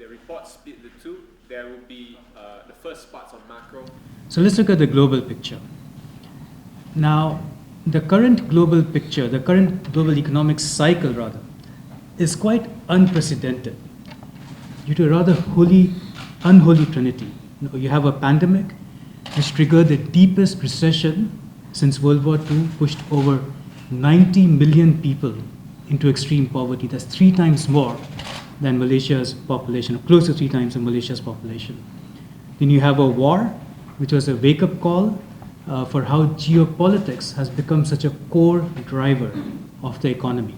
the report split the two. There will be the first parts on macro. So let's look at the global picture. Now, the current global picture, the current global economic cycle rather, is quite unprecedented due to a rather unholy trinity. You have a pandemic which triggered the deepest recession since World War II, pushed over 90 million people into extreme poverty. That's 3 times more than Malaysia's population, or close to 3 times than Malaysia's population. Then you have a war, which was a wake-up call for how geopolitics has become such a core driver of the economy.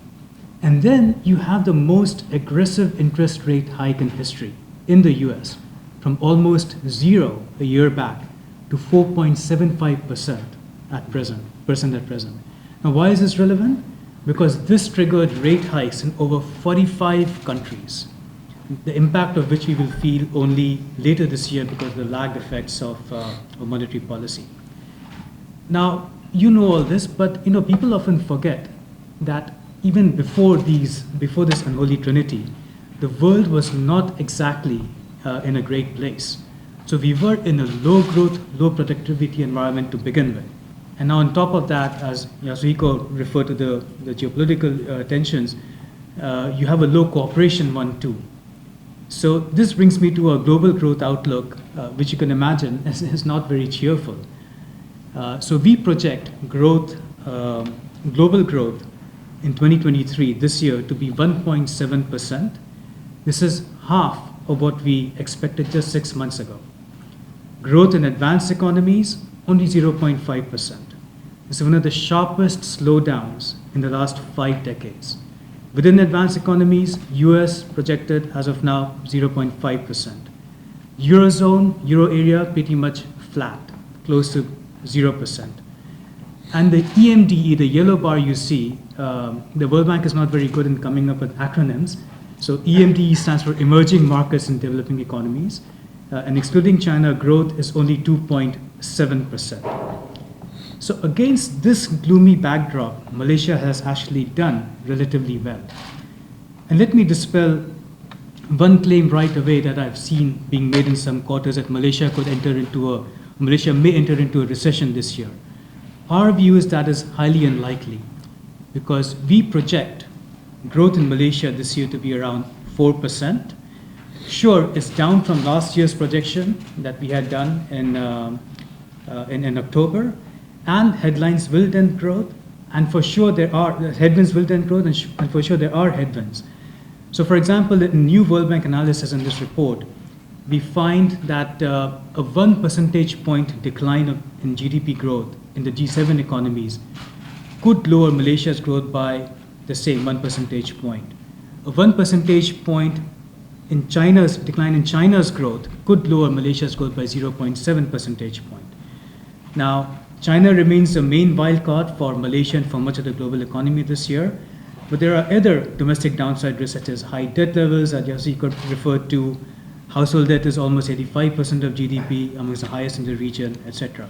And then you have the most aggressive interest rate hike in history in the US, from almost 0 a year back to 4.75% at present. Now, why is this relevant? Because this triggered rate hikes in over 45 countries, the impact of which we will feel only later this year because of the lagged effects of monetary policy. Now, you know all this, but people often forget that even before this unholy trinity, the world was not exactly in a great place. So we were in a low growth, low productivity environment to begin with. And now on top of that, as Yasuhiko referred to the geopolitical tensions, you have a low cooperation one too. So this brings me to a global growth outlook, which you can imagine is not very cheerful. So we project growth, global growth in 2023, this year, to be 1.7%. This is half of what we expected just 6 months ago. Growth in advanced economies, only 0.5%. This is one of the sharpest slowdowns in the last 5 decades. Within advanced economies, US projected as of now 0.5%. Eurozone, Euro area, pretty much flat, close to 0%. And the EMDE, the yellow bar you see, the World Bank is not very good in coming up with acronyms. So EMDE stands for Emerging Markets in Developing Economies. And excluding China, growth is only 2.7%. So against this gloomy backdrop, Malaysia has actually done relatively well. And let me dispel one claim right away that I've seen being made in some quarters that Malaysia may enter into a recession this year. Our view is that is highly unlikely because we project growth in Malaysia this year to be around 4%. Sure, it's down from last year's projection that we had done in October, and headlines will dent growth, and for sure headwinds will dent growth, and for sure there are headwinds. So for example, in new World Bank analysis in this report, we find that a 1 percentage point decline in GDP growth in the G7 economies could lower Malaysia's growth by the same 1 percentage point. A 1 percentage point in China's decline in China's growth could lower Malaysia's growth by 0.7 percentage point. Now, China remains the main wild card for Malaysia and for much of the global economy this year, but there are other domestic downside risks such as high debt levels that Yasuhiko referred to. Household debt is almost 85% of GDP, amongst the highest in the region, etc.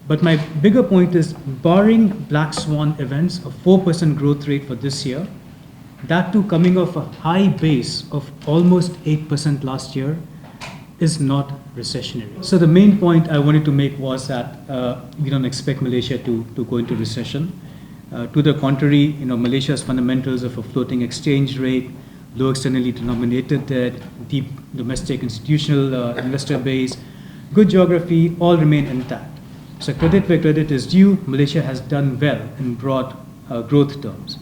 But my bigger point is, barring black swan events, a 4% growth rate for this year, that too coming off a high base of almost 8% last year, is not recessionary. So the main point I wanted to make was that we don't expect Malaysia to go into recession. To the contrary, Malaysia's fundamentals of a floating exchange rate, low externally denominated debt, deep domestic institutional investor base, good geography, all remain intact. So credit where credit is due, Malaysia has done well in broad growth terms.